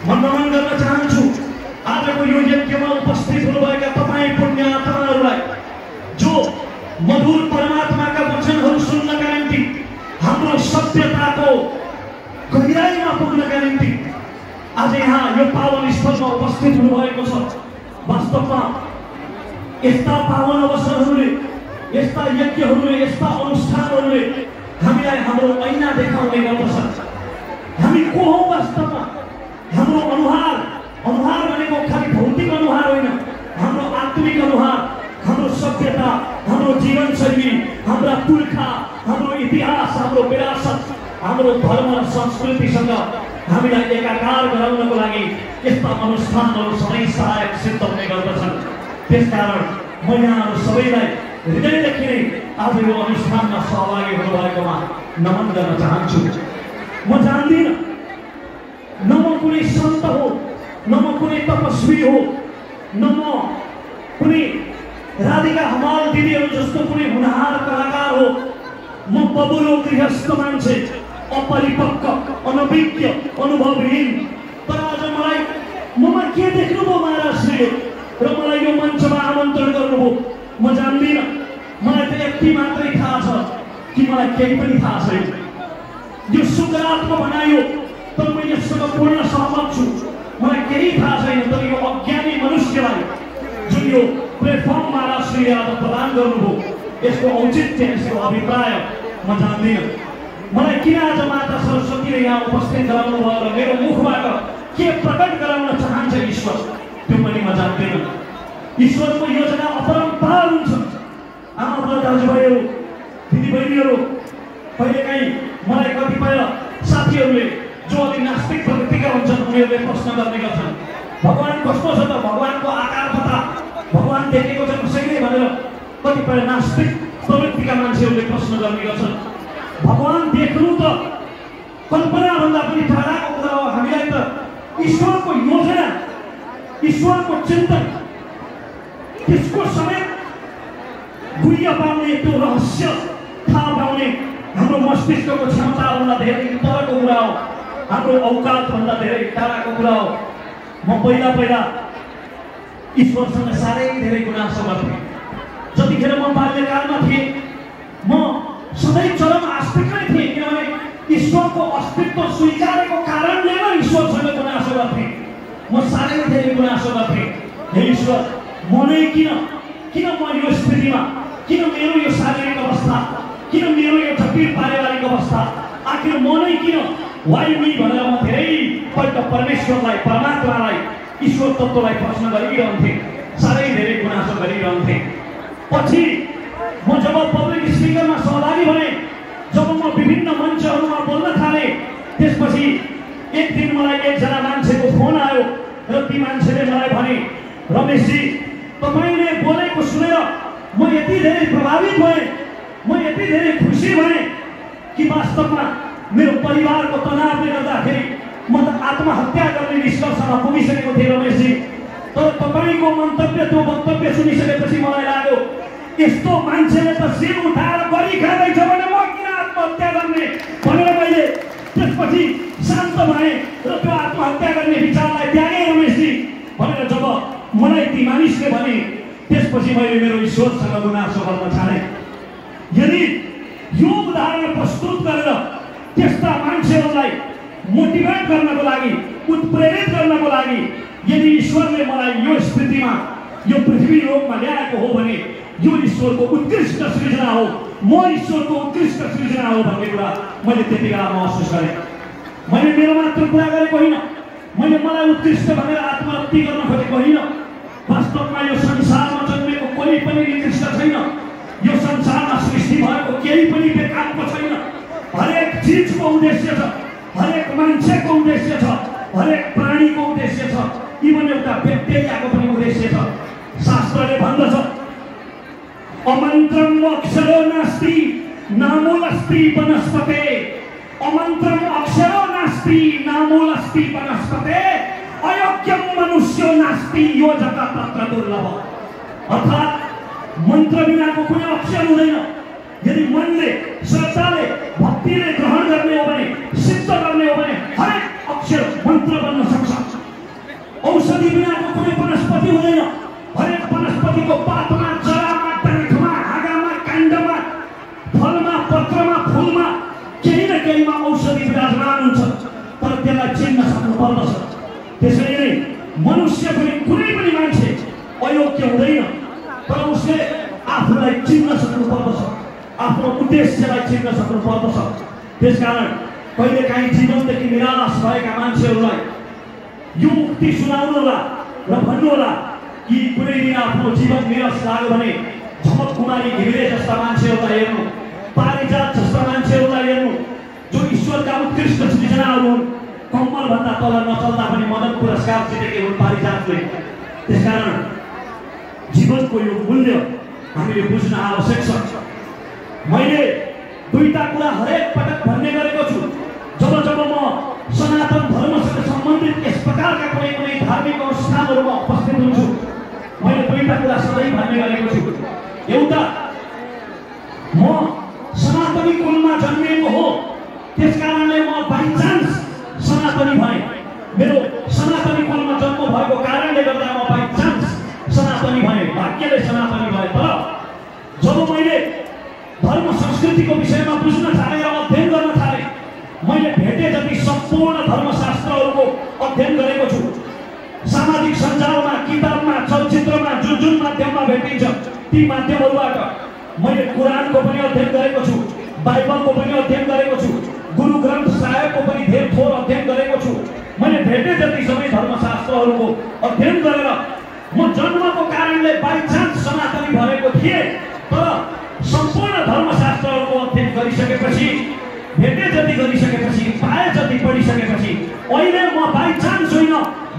म नमन गर्न चाहन्छु आजको यो यज्ञमा उपस्थित हुनुभएका तपाईँ पुण्यात्माहरूलाई जो मधुर परमात्माका वचनहरू सुन्नका निम्ति हाम्रो सभ्यताको गहिराईमा पुग्नका निम्ति आज यहाँ यो पावन स्थलमा उपस्थित हुनुभएको छ। वास्तवमा यस्ता पावन अवसरहरूले, यस्ता यज्ञहरूले, यस्ता अनुष्ठानहरूले हामीलाई हाम्रो ऐना देखाउने गर्दछ। हामी को हौ वास्तवमा? हाम्रो अनुहार भनेको खालि भौतिक अनुहार होइन, हाम्रो आत्मिक अनुहार, हाम्रो सभ्यता, हाम्रो जीवनशैली, हाम्रा पुर्खा, हाम्रो इतिहास, हाम्रो विरासत, हाम्रो धर्म र संस्कृतिसँग हामीलाई एकाकार गराउनको लागि यस्ता अनुष्ठानहरू सधैँ सहायक सिद्ध हुने गर्दछन्। त्यसकारण म यहाँहरू सबैलाई हृदयदेखि नै आज यो अनुष्ठानमा सहभागी हुनुभएकोमा नमन गर्न चाहन्छु। म जान्दिनँ, न म कुनै सन्त हो, न म कुनै तपस्वी हो, न म कुनै राधिका हमाल दिदीहरू जस्तो कुनै हुनहार कलाकार हो। म बबुलो गृहस्थ मान्छे, अपरिपक्व, अनभिज्ञ, अनुभवहीन। तर आज मलाई ममा के देख्नुभयो महाराजले र मलाई यो मञ्चमा आमन्त्रण गर्नुभयो? म जान्दिनँ। मलाई त यति मात्रै थाहा छ कि मलाई केही पनि थाहा छैन। यो सुकरात्मा बनायो तर म यससँग पूर्ण सहमत छु। मलाई केही थाहा छैन, तर यो अज्ञानी मनुष्यलाई जुन यो प्लेटफर्म महाराजले आज प्रदान गर्नुभयो यसको औचित्य, यसको अभिप्राय म जान्दिनँ। मलाई किन आज माता सरस्वतीले यहाँ उपस्थित गराउनु भयो र मेरो मुखबाट के प्रकट गराउन चाहन्छ ईश्वर, त्यो पनि म जान्दिनँ। ईश्वरको योजना अपरम्पार हुन्छ। आमा बुवा दाजुभाइहरू, दिदीबहिनीहरू, कहिलेकाहीँ मलाई कतिपय साथीहरूले जो अलि नास्तिक प्रवृत्तिका हुन्छन् उनीहरूले प्रश्न गर्ने गर्छन्, भगवान कस्तो छ त? भगवानको आकार पता, भगवान देखेको छ कसैले भनेर कतिपय नास्तिक प्रवृत्तिका मान्छेहरूले प्रश्न गर्ने गर्छन्। भगवान देख्नु त कल्पनाभन्दा पनि टाढाको कुरा हो। हामीलाई त ईश्वरको योजना, ईश्वरको चिन्तन, त्यसको समेत गुह्य पाउने, त्यो रहस्य थाहा पाउने हाम्रो मस्तिष्कको क्षमताभन्दा धेरै तलको कुरा हो, हाम्रो औकातभन्दा धेरै टाढाको कुरा हो। म पहिला ईश्वरसँग साह्रै धेरै गुनासो गर्थेँ। जतिखेर म बाल्यकालमा थिएँ म सधैँ चरम आस्तिक नै थिएँ, किनभने ईश्वरको अस्तित्व स्वीकारेको कारणले म ईश्वरसँग गुनासो गर्थेँ। म साह्रै धेरै गुनासो गर्थेँ, हे ईश्वर म नै किन म यो स्थितिमा, किन मेरो यो शारीरिक अवस्था, किन मेरो यो जटिल पारिवारिक अवस्था, आखिर म नै किन, वाइ मी भनेर म धेरैपल्ट परमेश्वरलाई, परमात्मालाई, ईश्वर तत्त्वलाई प्रश्न गरिरहन्थेँ, साह्रै धेरै गुनासो गरिरहन्थेँ। पछि म जब पब्लिक स्पिकरमा सहभागी भएँ, जब म विभिन्न मञ्चहरूमा बोल्न थालेँ, त्यसपछि एक दिन मलाई एकजना मान्छेको फोन आयो र ती मान्छेले मलाई भने, रमेशजी तपाईँले बोलेको सुनेर म यति धेरै प्रभावित भएँ, म यति धेरै खुसी भएँ कि वास्तवमा मेरो परिवारको तनावले गर्दाखेरि म त आत्महत्या गर्ने निष्कर्षमा पुगिसकेको थिएँ रमेशजी। तर तपाईँको मन्तव्य, त्यो वक्तव्य सुनिसकेपछि मलाई लाग्यो यस्तो मान्छेले त शिर उठाएर गरी खाँदैछ भने म किन आत्महत्या गर्ने भनेर मैले त्यसपछि शान्त भएँ र त्यो आत्महत्या गर्ने विचारलाई त्यागेँ रमेशजी भनेर जब मलाई ती मानिसले भने, त्यसपछि मैले मेरो ईश्वरसँग गुनासो गर्न छाडेँ। यदि यो उदाहरण प्रस्तुत गरेर त्यस्ता मान्छेहरूलाई मोटिभेट गर्नको लागि, उत्प्रेरित गर्नको लागि यदि ईश्वरले मलाई यो स्थितिमा, यो पृथ्वी लोकमा ल्याएको हो भने यो ईश्वरको उत्कृष्ट सृजना हो, म ईश्वरको उत्कृष्ट सृजना हो भन्ने कुरा मैले त्यति बेला महसुस गरेँ। मैले मेरो मात्र कुरा गरेको होइन, मैले मलाई उत्कृष्ट भनेर आत्महत्या गर्न खोजेको होइन। वास्तवमा यो संसारमा जन्मेको कोही पनि निकृष्ट छैन। यो संसारमा सृष्टि भएको केही पनि बेकारको छैन। हरेक चिजको उद्देश्य छ, हरेक मान्छेको उद्देश्य छ, हरेक प्राणीको उद्देश्य छ, इभन एउटा ब्याक्टेरियाको पनि उद्देश्य छ। शास्त्रले भन्दछ, अमन्त्रम अक्षरो नास्ति नामूलस्ति वनस्पते, अमन्त्रम अक्षरो नास्ति नामूलस्ति वनस्पते, अयोग्यम मनुष्यो नास्ति योजक तत्र दुर्लभ। अर्थात् मन्त्र बिनाको कुनै अक्षर हुँदैन। यदि मनले, श्रद्धाले, भक्तिले ग्रहण गर्ने हो भने, सिद्ध गर्ने हो भने हरेक अक्षर मन्त्र बन्न सक्छ। औषधि बिनाको कुनै वनस्पति हुँदैन। हरेक वनस्पतिको पातमा, जरामा, डङ्खमा, हाँगामा, काण्डमा, फलमा, पत्रमा, फुलमा केही न केहीमा औषधि विराजमान हुन्छ, तर त्यसलाई चिन्न सक्नु पर्दछ। त्यसैले नै मनुष्य पनि कुनै पनि मान्छे अयोग्य हुँदैन, तर उसले आफूलाई चिन्न सक्नु पर्दछ, आफ्नो उद्देश्यलाई चिन्न सक्नु पर्दछ। त्यसकारण कहिलेकाहीँ जीवनदेखि निराश भएका मान्छेहरूलाई यो उक्ति सुनाउनुहोला र भन्नुहोला कि कुनै दिन आफ्नो जीवन निराश लाग्यो भने झमक कुमारी घिमिरे जस्ता मान्छेहरूलाई हेर्नु, पारिजात जस्ता मान्छेहरूलाई हेर्नु, जो ईश्वरका उत्कृष्ट सृजनाहरू हुन्। कम्मलभन्दा तल नचल्दा पनि मदन पुरस्कार जितेकै हुन् पारिजातले। त्यसकारण जीवनको यो मूल्य हामीले बुझ्न आवश्यक छ। मैले दुईटा कुरा हरेक पटक भन्ने गरेको छु। जब म सनातन धर्मसँग सम्बन्धित यस प्रकारका कुनै धार्मिक अनुष्ठानहरूमा उपस्थित हुन्छु, मैले दुईटा कुरा सधैँ भन्ने गरेको छु। एउटा, म सनातनी कुलमा जन्मिएको हो, त्यसकारणले म बाई चान्स सनातनी भएँ। मेरो सनातनी कुलमा जन्म भएको कारणले गर्दा म बाई चान्स सनातनी भएँ, भाग्यले सनातनी भएँ। तर जब मैले धर्म संस्कृतिको विषयमा बुझ्न थालेँ र अध्ययन गर्न थालेँ, मैले भेटे जति सम्पूर्ण धर्मशास्त्रहरूको अध्ययन गरेको छु। सामाजिक सञ्जालमा, किताबमा, चलचित्रमा जुन माध्यममा भेटिन्छ ती माध्यमहरूबाट मैले कुरानको पनि अध्ययन गरेको छु, बाइबलको पनि अध्ययन गरेको छु, गुरु ग्रन्थ साहेबको पनि धेरै थोर अध्ययन गरेको छु। मैले भेटे जति सबै धर्मशास्त्रहरूको अध्ययन गरेर म जन्मको कारणले बाई चान्स सनातनी भएको थिएँ। तर सम्पूर्ण धर्मशास्त्रहरूको अध्ययन गरिसकेपछि, भेटे जति गरिसकेपछि, पाए जति पढिसकेपछि अहिले म बाई चान्स होइन,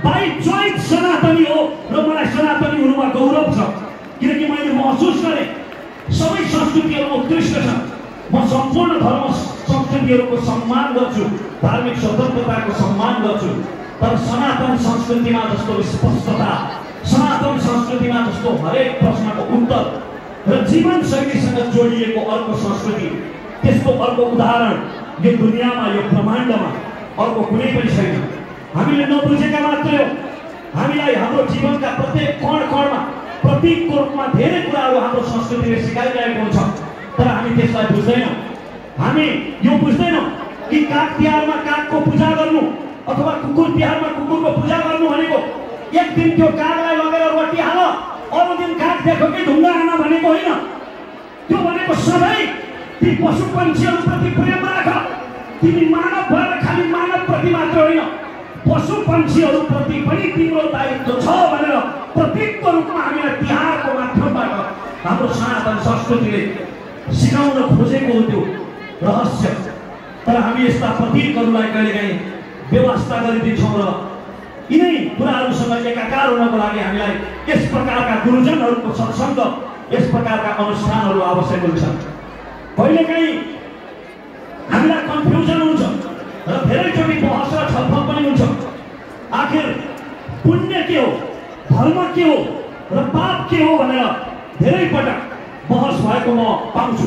बाई चोइस सनातनी हो र मलाई सनातनी हुनुमा गौरव छ। किनकि मैले महसुस गरेँ सबै संस्कृतिहरू उत्कृष्ट छन्। म सम्पूर्ण धर्म संस्कृतिहरूको सम्मान गर्छु, धार्मिक स्वतन्त्रताको सम्मान गर्छु, तर सनातन संस्कृतिमा जस्तो स्पष्टता, सनातन संस्कृतिमा जस्तो हरेक प्रश्नको उत्तर र जीवनशैलीसँग जोडिएको अर्को संस्कृति, त्यसको अर्को उदाहरण यो दुनियाँमा, यो ब्रह्माण्डमा अर्को कुनै पनि छैन। हामीले नबुझेका मात्रै हो। हामीलाई हाम्रो जीवनका प्रत्येक कणमा प्रतीकको रूपमा धेरै कुराहरू हाम्रो संस्कृतिले सिकाइरहेको हुन्छ, तर हामी त्यसलाई बुझ्दैनौँ। हामी यो बुझ्दैनौँ कि काग तिहारमा कागको पूजा गर्नु अथवा कुकुर तिहारमा कुकुरको पूजा गर्नु भनेको एक दिन त्यो कागलाई लगेर रोटी हाल, अरू दिन काग देखो कि ढुङ्गा हान भनेको होइन। त्यो भनेको सधैँ ती पशु पन्छीहरूप्रति प्रेम राख। तिमी मानव भएर खालि मानवप्रति मात्र होइन, पशु पन्छीहरूप्रति पनि तिम्रो दायित्व छ भनेर प्रतीकको रूपमा हामीलाई तिहारको माध्यमबाट हाम्रो सनातन संस्कृतिले सिकाउन खोजेको हो त्यो रहस्य। तर हामी यस्ता प्रतीकहरूलाई कहिलेकाहीँ व्यवस्था गरिदिन्छौँ र यिनै कुराहरूसँग एकाकार हुनको लागि हामीलाई यस प्रकारका गुरुजनहरूको सत्सङ्ग, यस प्रकारका अनुष्ठानहरू आवश्यक हुन्छन्। कहिलेकाहीँ हामीलाई कन्फ्युजन हुन्छ र धेरैचोटि बहस र छलफल पनि हुन्छ। आखिर पुण्य के हो, धर्म के हो र पाप के हो भनेर धेरै पटक बहस भएको म पाउँछु।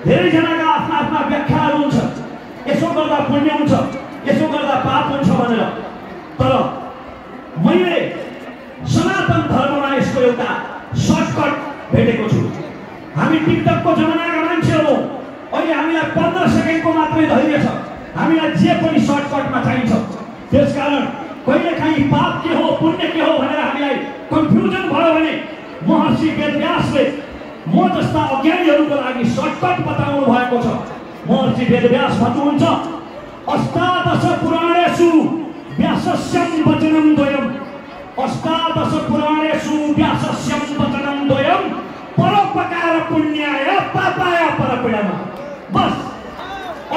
धेरैजनाका आफ्ना आफ्ना व्याख्याहरू हुन्छ। यसो गर्दा पुण्य हुन्छ, यसो गर्दा पाप हुन्छ भनेर। तर मैले सनातन धर्ममा यसको एउटा सर्टकट भेटेको छु। हामी टिकटकको जमानाका मान्छेहरू, अहिले हामीलाई 15 सेकेन्डको मात्रै धैर्य छ, हामीलाई जे पनि सर्टकटमा चाहिन्छ। त्यसकारण कहिलेकाहीँ पाप के हो, पुण्य के हो भनेर हामीलाई कन्फ्युजन भयो भने महर्षि वेदव्यासले म जस्ता अज्ञानीहरूको लागि सर्टकट बताउनु भएको छ। महर्षि वेदव्यास भन्नुहुन्छ, अष्टादश पुराणेषु व्यासस्यं वचनं द्वयम्, अष्टादश पुराणेषु व्यासस्यं वचनं द्वयम्, परोपकार पुण्याय पापाय परपीडनम्। बस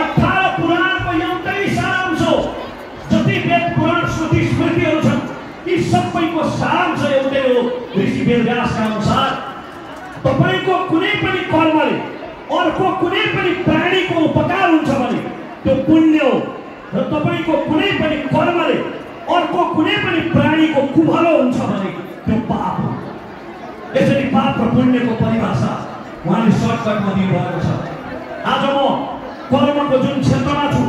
18 पुराणको एउटै सारांश हो। जति वेद पुराण श्रुति स्मृतिहरू छन् यी सबैको सारांश एउटै हो। ऋषि वेदव्यासका अनुसार तपाईको कुनै पनि कर्मले अर्को कुनै पनि प्राणीको उपकार हुन्छ भने त्यो पुण्य हो, र तपाईको कुनै पनि कर्मले अर्को कुनै पनि प्राणीको कुभलो हुन्छ भने त्यो पाप हो। यसरी पाप र पुण्यको परिभाषा उहाँले सर्टकटमा दिनुभएको छ। आज म कर्मको जुन क्षेत्रमा छु,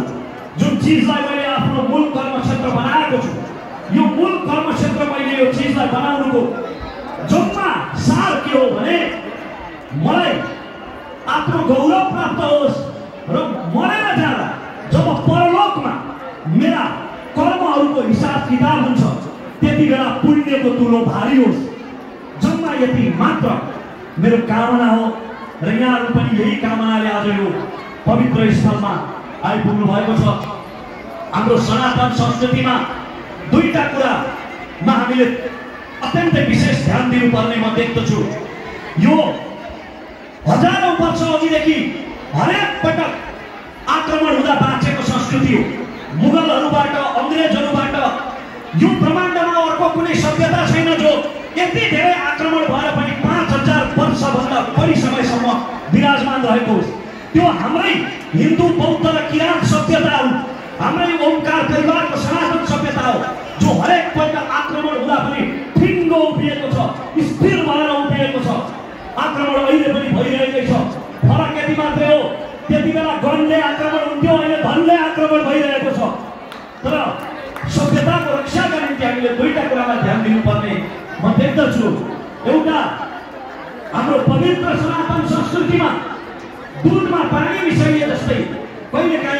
जुन चिजलाई मैले आफ्नो मूल कर्म क्षेत्र बनाएको छु, यो मूल कर्म क्षेत्र मैले हामीले यो चिजलाई बनाउनुको जम्मा सार के हो भने मलाई आफ्नो गौरव प्राप्त होस् र मरेर जाँदा जब परलोकमा मेरा कर्महरूको हिसाब किताब हुन्छ त्यति बेला पुण्यको तुलो भारी होस्। जम्मा यति मात्र मेरो कामना हो र यहाँहरू पनि यही कामनाले आज यो पवित्र स्थलमा आइपुग्नु भएको छ। हाम्रो सनातन संस्कृतिमा दुईटा कुरामा हामीले अत्यन्तै विशेष ध्यान दिनुपर्ने म देख्दछु। यो हजारौं वर्ष अघिदेखि हरेक पटक आक्रमण हुँदा बाँचेको संस्कृति हो। मुगलहरूबाट, अङ्ग्रेजहरूबाट यो ब्रह्माण्डमा अर्को कुनै सभ्यता छैन जो यति धेरै आक्रमण भएर पनि 5000 वर्षभन्दा बढी समयसम्म विराजमान रहेको होस्। त्यो हाम्रै हिन्दू, बौद्ध र किराँत सभ्यता हो, हाम्रै ओमकार परिवारको सनातन सभ्यता हो जो हरेक पल्ट आक्रमण हुँदा पनि ठिङ्गो उभिएको छ, स्थिर भएर उभिएको छ। आक्रमण अहिले पनि भइरहेकै छ। फरक यति मात्रै हो, त्यति बेला गणले आक्रमण हुन्थ्यो, अहिले धनले आक्रमण भइरहेको छ। तर सभ्यताको रक्षाका निम्ति हामीले दुईटा कुरामा ध्यान दिनुपर्ने म देख्दछु। एउटा, हाम्रो पवित्र सनातन संस्कृतिमा दुधमा पानी मिसाइए जस्तै कहिलेकाहीँ